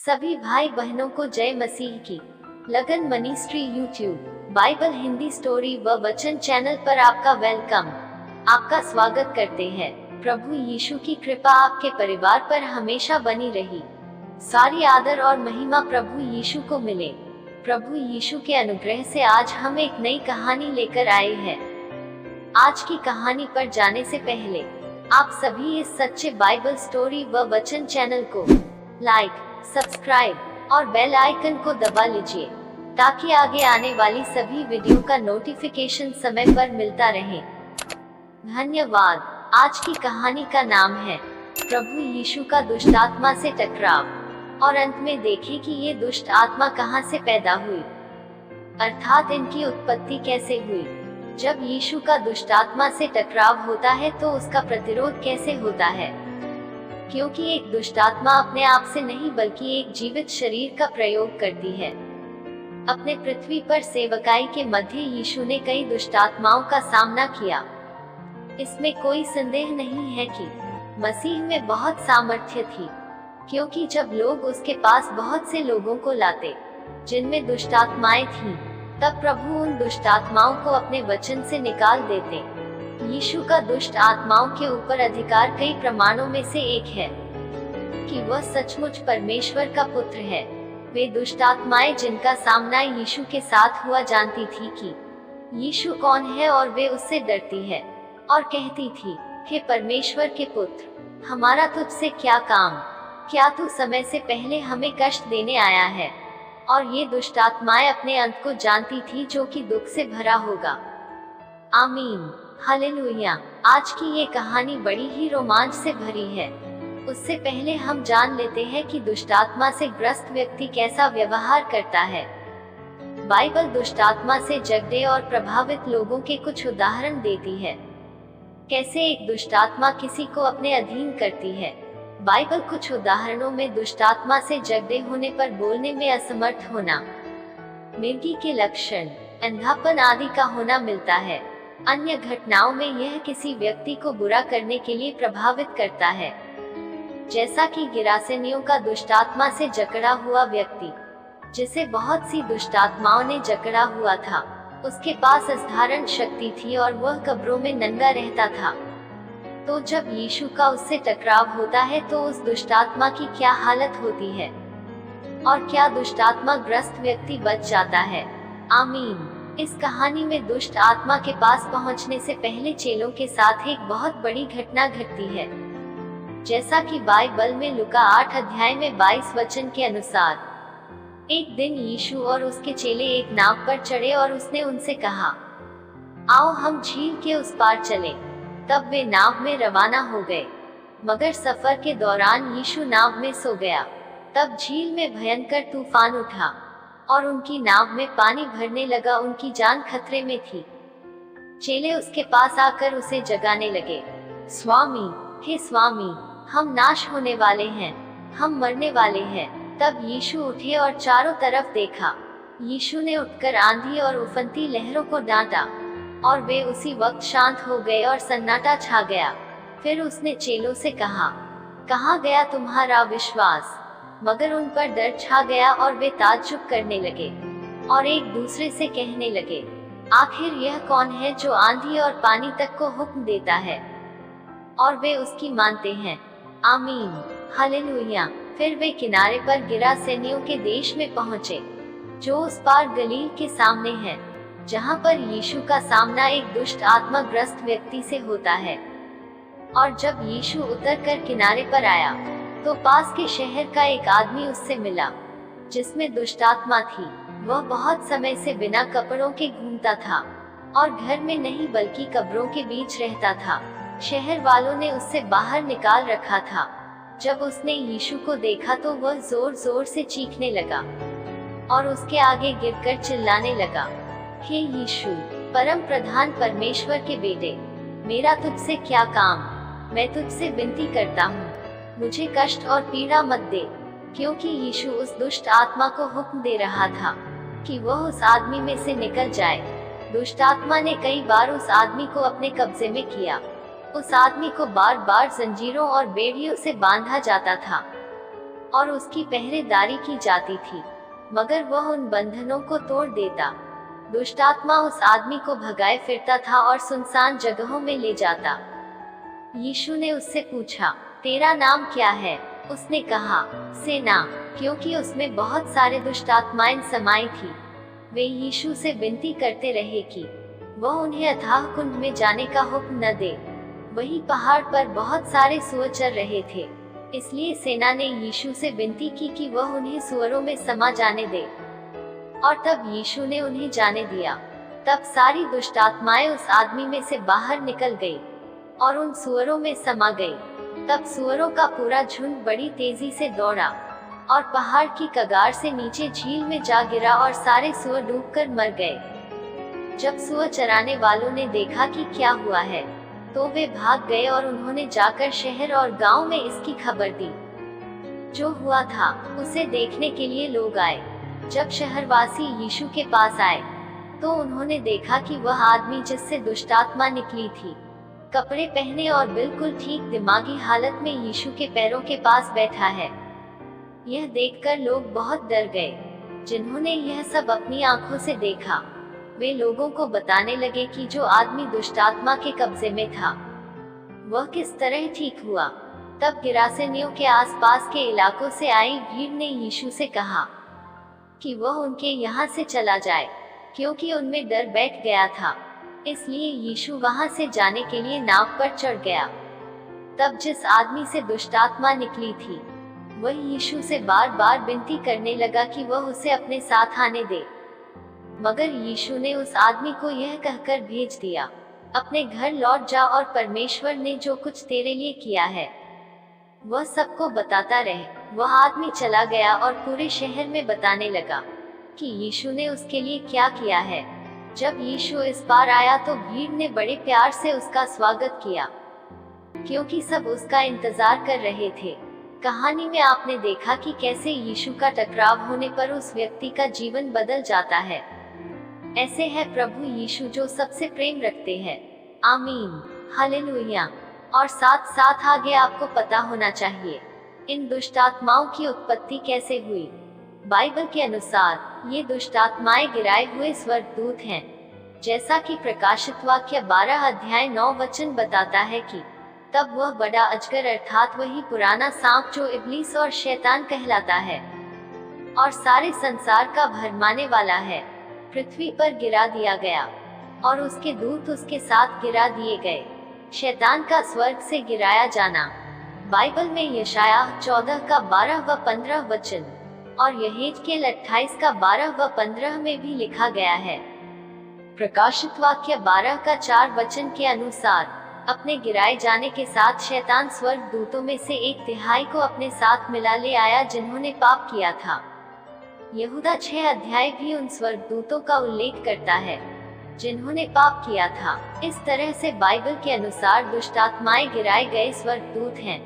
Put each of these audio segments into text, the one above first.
सभी भाई बहनों को जय मसीह की। लगन ministry YouTube Bible Hindi story व वचन चैनल पर आपका वेलकम, आपका स्वागत करते हैं। प्रभु यीशु की कृपा आपके परिवार पर हमेशा बनी रही। सारी आदर और महिमा प्रभु यीशु को मिले। प्रभु यीशु के अनुग्रह से आज हम एक नई कहानी लेकर आए हैं। आज की कहानी पर जाने से पहले आप सभी इस सच्चे बाइबल स्टोरी व वचन चैनल को लाइक, सब्सक्राइब और बेल आइकन को दबा लीजिए ताकि आगे आने वाली सभी वीडियो का नोटिफिकेशन समय पर मिलता रहे। धन्यवाद। आज की कहानी का नाम है प्रभु यीशु का दुष्ट आत्मा से टकराव। और अंत में देखें कि ये दुष्ट आत्मा कहां से पैदा हुई, अर्थात इनकी उत्पत्ति कैसे हुई। जब यीशु का दुष्ट आत्मा से टकराव होता है तो उसका प्रतिरोध कैसे होता है, क्योंकि एक दुष्ट आत्मा अपने आप से नहीं बल्कि एक जीवित शरीर का प्रयोग करती है। अपने पृथ्वी पर सेवकाई के मध्य यीशु ने कई दुष्ट आत्माओं का सामना किया। इसमें कोई संदेह नहीं है कि मसीह में बहुत सामर्थ्य थी, क्योंकि जब लोग उसके पास बहुत से लोगों को लाते जिनमें दुष्ट आत्माएं थीं, तब प्रभु उन दुष्ट आत्माओं को अपने वचन से निकाल देते। यीशु का दुष्ट आत्माओं के ऊपर अधिकार कई प्रमाणों में से एक है कि वह सचमुच परमेश्वर का पुत्र है। वे दुष्ट आत्माएं जिनका सामना यीशु के साथ हुआ जानती थी कि यीशु कौन है, और वे उससे डरती है और कहती थी, हे परमेश्वर के पुत्र, हमारा तुझसे क्या काम? क्या तू समय से पहले हमें कष्ट देने आया है? और ये दुष्ट आत्माएं अपने अंत को जानती थी, जो कि दुख से भरा होगा। आमीन, हालेलुया। आज की ये कहानी बड़ी ही रोमांच से भरी है। उससे पहले हम जान लेते हैं कि दुष्ट आत्मा से ग्रस्त व्यक्ति कैसा व्यवहार करता है। बाइबल दुष्ट आत्मा से जगड़े और प्रभावित लोगों के कुछ उदाहरण देती है। कैसे एक दुष्ट आत्मा किसी को अपने अधीन करती है। बाइबल कुछ उदाहरणों में दुष्ट आत्मा से जगड़े होने पर बोलने में असमर्थ होना, मिर्गी के लक्षण, अंधापन आदि का होना मिलता है। अन्य घटनाओं में यह किसी व्यक्ति को बुरा करने के लिए प्रभावित करता है, जैसा कि गिरासेनियों का दुष्ट आत्मा से जकड़ा हुआ व्यक्ति, जिसे बहुत सी दुष्ट आत्माओं ने जकड़ा हुआ था। उसके पास असाधारण शक्ति थी और वह कब्रों में नंगा रहता था। तो जब यीशु का उससे टकराव होता है तो उस दुष्ट आत्मा की क्या हालत होती है, और क्या दुष्ट आत्मा ग्रस्त व्यक्ति बच जाता है? आमीन। इस कहानी में दुष्ट आत्मा के पास पहुंचने से पहले चेलों के साथ एक बहुत बड़ी घटना घटती है, जैसा कि बाइबल में लूका 8 अध्याय में 22 वचन के अनुसार। एक दिन यीशु और उसके चेले एक नाव पर चढ़े और उसने उनसे कहा, आओ हम झील के उस पार चलें। तब वे नाव में रवाना हो गए, मगर सफर के दौरान यीशु नाव में सो गया। तब झील में भयंकर तूफान उठा और उनकी नाव में पानी भरने लगा। उनकी जान खतरे में थी। चेले उसके पास आकर उसे जगाने लगे, स्वामी, हे स्वामी, हम नाश होने वाले हैं, हम मरने वाले हैं। तब यीशु उठे और चारों तरफ देखा। यीशु ने उठकर आंधी और उफनती लहरों को डांटा और वे उसी वक्त शांत हो गए और सन्नाटा छा गया। फिर उसने चेलों से कहा, कहाँ गया तुम्हारा विश्वास? मगर उन पर डर छा गया और वे ताज्जुब करने लगे और एक दूसरे से कहने लगे, आखिर यह कौन है जो आंधी और पानी तक को हुक्म देता है और वे उसकी मानते हैं? आमीन, हालेलुया। फिर वे किनारे पर गिरासेनियों के देश में पहुंचे, जो उस पार गलील के सामने है, जहां पर यीशु का सामना एक दुष्ट आत्मा ग्रस्त व्यक्ति से होता है। और जब यीशु उतरकर किनारे पर आया तो पास के शहर का एक आदमी उससे मिला, जिसमें दुष्ट आत्मा थी। वह बहुत समय से बिना कपड़ों के घूमता था और घर में नहीं बल्कि कब्रों के बीच रहता था। शहर वालों ने उससे बाहर निकाल रखा था। जब उसने यीशु को देखा तो वह जोर जोर से चीखने लगा और उसके आगे गिरकर चिल्लाने लगा, हे यीशु, परम प्रधान परमेश्वर के बेटे, मेरा तुझसे क्या काम? मैं तुझसे विनती करता हूँ, मुझे कष्ट और पीड़ा मत दे। क्योंकि यीशु उस दुष्ट आत्मा को हुक्म दे रहा था कि वह उस आदमी में से निकल जाए। दुष्ट आत्मा ने कई बार उस आदमी को अपने कब्जे में किया। उस आदमी को बार बार जंजीरों और बेड़ियों से बांधा जाता था। और उसकी पहरेदारी की जाती थी, मगर वह उन बंधनों को तोड़ देता। दुष्ट आत्मा उस आदमी को भगाए फिरता था और सुनसान जगहों में ले जाता। यीशु ने उससे पूछा, तेरा नाम क्या है? उसने कहा, सेना, क्योंकि उसमें बहुत सारे दुष्ट आत्माएं समाई थी। वे यीशु से विनती करते रहे कि वह उन्हें अथाह कुंड में जाने का हुक्म न दे। वहीं पहाड़ पर बहुत सारे सुअर चर रहे थे, इसलिए सेना ने यीशु से विनती की कि वह उन्हें सुअरों में समा जाने दे, और तब यीशु ने उन्हें जाने दिया। तब सारी दुष्ट आत्माएं उस आदमी में से बाहर निकल गई और उन सुअरों में समा गई। तब सुअरों का पूरा झुंड बड़ी तेजी से दौड़ा और पहाड़ की कगार से नीचे झील में जा गिरा और सारे सुअर डूबकर मर गए। जब सुअर चराने वालों ने देखा कि क्या हुआ है, तो वे भाग गए और उन्होंने जाकर शहर और गांव में इसकी खबर दी। जो हुआ था उसे देखने के लिए लोग आए। जब शहरवासी यीशु के पास आए, तो उन्होंने देखा कि वह आदमी जिससे दुष्टात्मा निकली थी, कपड़े पहने और बिल्कुल ठीक दिमागी हालत में यीशु के पैरों के पास बैठा है। यह देखकर लोग बहुत डर गए। जिन्होंने यह सब अपनी आंखों से देखा, वे लोगों को बताने लगे कि जो आदमी दुष्टात्मा के कब्जे में था, वह किस तरह ठीक हुआ। तब गिरासेनियों के आसपास के इलाकों से आई भीड़ ने यीशु से कहा कि वह उनके यहाँ से चला जाए, क्योंकि उनमें डर बैठ गया था। इसलिए यीशु वहां से जाने के लिए नाव पर चढ़ गया। तब जिस आदमी से दुष्टात्मा निकली थी, वह यीशु से बार बार विनती करने लगा कि वह उसे अपने साथ आने दे, मगर यीशु ने उस आदमी को यह कहकर भेज दिया, अपने घर लौट जा और परमेश्वर ने जो कुछ तेरे लिए किया है वह सबको बताता रहे। वह आदमी चला गया और पूरे शहर में बताने लगा कि यीशु ने उसके लिए क्या किया है। जब यीशु इस पार आया तो भीड़ ने बड़े प्यार से उसका स्वागत किया, क्योंकि सब उसका इंतजार कर रहे थे। कहानी में आपने देखा कि कैसे यीशु का टकराव होने पर उस व्यक्ति का जीवन बदल जाता है। ऐसे है प्रभु यीशु जो सबसे प्रेम रखते हैं। आमीन, हालेलुया। और साथ साथ आगे आपको पता होना चाहिए इन दुष्ट आत्माओं की उत्पत्ति कैसे हुई। बाइबल के अनुसार ये दुष्ट आत्माएं गिराए हुए स्वर्गदूत हैं, जैसा कि प्रकाशित वाक्य 12 अध्याय 9 वचन बताता है कि तब वह बड़ा अजगर अर्थात वही पुराना सांप जो इब्लीस और शैतान कहलाता है और सारे संसार का भरमाने वाला है, पृथ्वी पर गिरा दिया गया और उसके दूत उसके साथ गिरा दिए गए। शैतान का स्वर्ग से गिराया जाना बाइबल में यशायाह 14 का 12 व 15 वचन और यहेजकेल 28 का 12 व 15 में भी लिखा गया है। प्रकाशित वाक्य 12 का 4 वचन के अनुसार अपने गिराए जाने के साथ शैतान स्वर्ग दूतों में से 1/3 को अपने साथ मिला ले आया जिन्होंने पाप किया था। यहूदा 6 अध्याय भी उन स्वर्गदूतों का उल्लेख करता है जिन्होंने पाप किया था। इस तरह से बाइबल के अनुसार दुष्ट आत्माएं गिराए गए स्वर्गदूत हैं,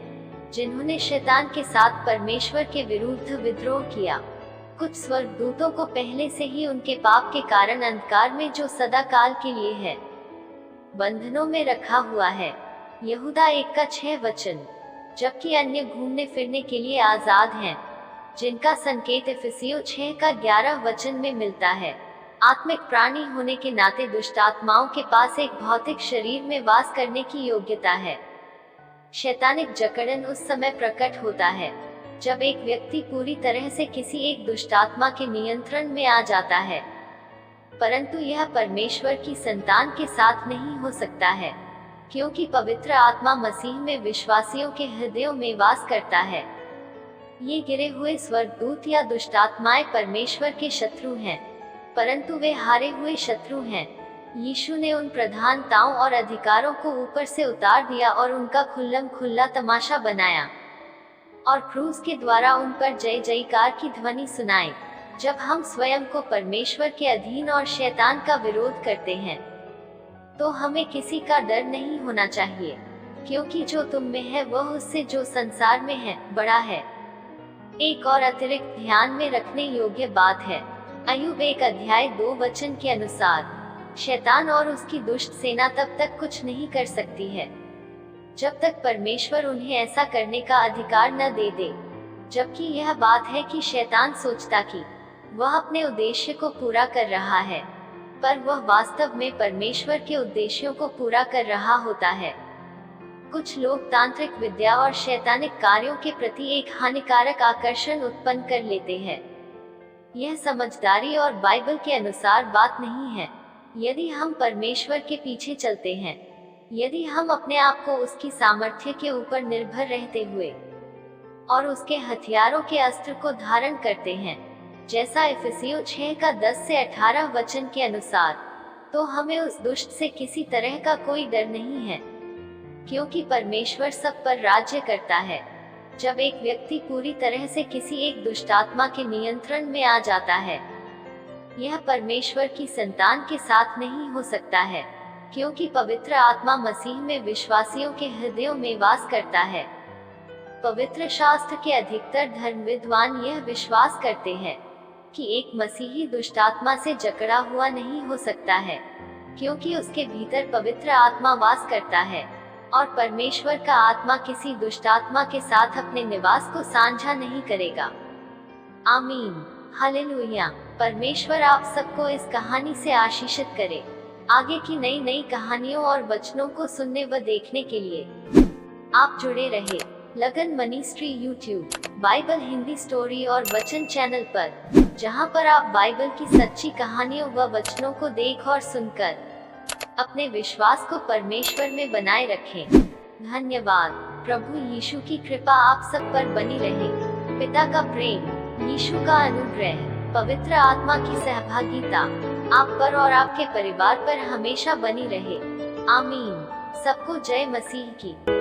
जिन्होंने शैतान के साथ परमेश्वर के विरुद्ध विद्रोह किया। कुछ स्वर्गदूतों को पहले से ही उनके पाप के कारण अंधकार में जो सदा काल के लिए है बंधनों में रखा हुआ है। यहूदा 1 का 6 वचन। जबकि अन्य घूमने फिरने के लिए आजाद हैं, जिनका संकेत इफिसियों 6 का 11 वचन में मिलता है। आत्मिक प्राणी होने के नाते दुष्ट आत्माओं के पास एक भौतिक शरीर में वास करने की योग्यता है। शैतानिक जकड़न उस समय प्रकट होता है जब एक व्यक्ति पूरी तरह से किसी एक दुष्ट आत्मा के नियंत्रण में आ जाता है, परंतु यह परमेश्वर की संतान के साथ नहीं हो सकता है, क्योंकि पवित्र आत्मा मसीह में विश्वासियों के हृदयों में वास करता है। ये गिरे हुए स्वर्गदूत या दुष्ट आत्माएं परमेश्वर के शत्रु हैं, परंतु वे हारे हुए शत्रु हैं। यीशु ने उन प्रधानताओं और अधिकारों को ऊपर से उतार दिया और उनका खुल्लम खुल्ला तमाशा बनाया और क्रूस के द्वारा उन पर जय जयकार की ध्वनि सुनाई। जब हम स्वयं को परमेश्वर के अधीन और शैतान का विरोध करते हैं, तो हमें किसी का डर नहीं होना चाहिए, क्योंकि जो तुम में है वह उससे जो संसार में है बड़ा है। एक और अतिरिक्त ध्यान में रखने योग्य बात है। अय्यूब 1 अध्याय 2 वचन के अनुसार शैतान और उसकी दुष्ट सेना तब तक कुछ नहीं कर सकती है जब तक परमेश्वर उन्हें ऐसा करने का अधिकार न दे दे। जबकि यह बात है कि शैतान सोचता कि वह अपने उद्देश्य को पूरा कर रहा है, पर वह वास्तव में परमेश्वर के उद्देश्यों को पूरा कर रहा होता है। कुछ लोग तांत्रिक विद्या और शैतानिक कार्यों के प्रति एक हानिकारक आकर्षण उत्पन्न कर लेते हैं। यह समझदारी और बाइबल के अनुसार बात नहीं है। यदि हम परमेश्वर के पीछे चलते हैं, यदि हम अपने आप को उसकी सामर्थ्य के ऊपर निर्भर रहते हुए और उसके हथियारों के अस्त्र को धारण करते हैं, जैसा इफिसियों 6 का 10 से 18 वचन के अनुसार, तो हमें उस दुष्ट से किसी तरह का कोई डर नहीं है, क्योंकि परमेश्वर सब पर राज्य करता है। जब एक व्यक्ति पूरी तरह से किसी एक दुष्ट आत्मा के नियंत्रण में आ जाता है, यह परमेश्वर की संतान के साथ नहीं हो सकता है, क्योंकि पवित्र आत्मा मसीह में विश्वासियों के हृदयों में वास करता है। पवित्र शास्त्र के अधिकतर धर्म विद्वान यह विश्वास करते हैं कि एक मसीही दुष्ट आत्मा से जकड़ा हुआ नहीं हो सकता है, क्योंकि उसके भीतर पवित्र आत्मा वास करता है और परमेश्वर का आत्मा किसी दुष्ट आत्मा के साथ अपने निवास को साझा नहीं करेगा। आमीन, हालेलुया। परमेश्वर आप सबको इस कहानी से आशीषित करे। आगे की नई नई कहानियों और वचनों को सुनने व देखने के लिए आप जुड़े रहे लगन ministry YouTube, Bible Hindi story और वचन चैनल पर, जहां पर आप बाइबल की सच्ची कहानियों व वचनों को देख और सुनकर अपने विश्वास को परमेश्वर में बनाए रखें। धन्यवाद। प्रभु यीशु की कृपा आप सब पर बनी रहे। पिता का प्रेम, यीशु का अनुग्रह, पवित्र आत्मा की सहभागिता आप पर और आपके परिवार पर हमेशा बनी रहे। आमीन। सबको जय मसीह की।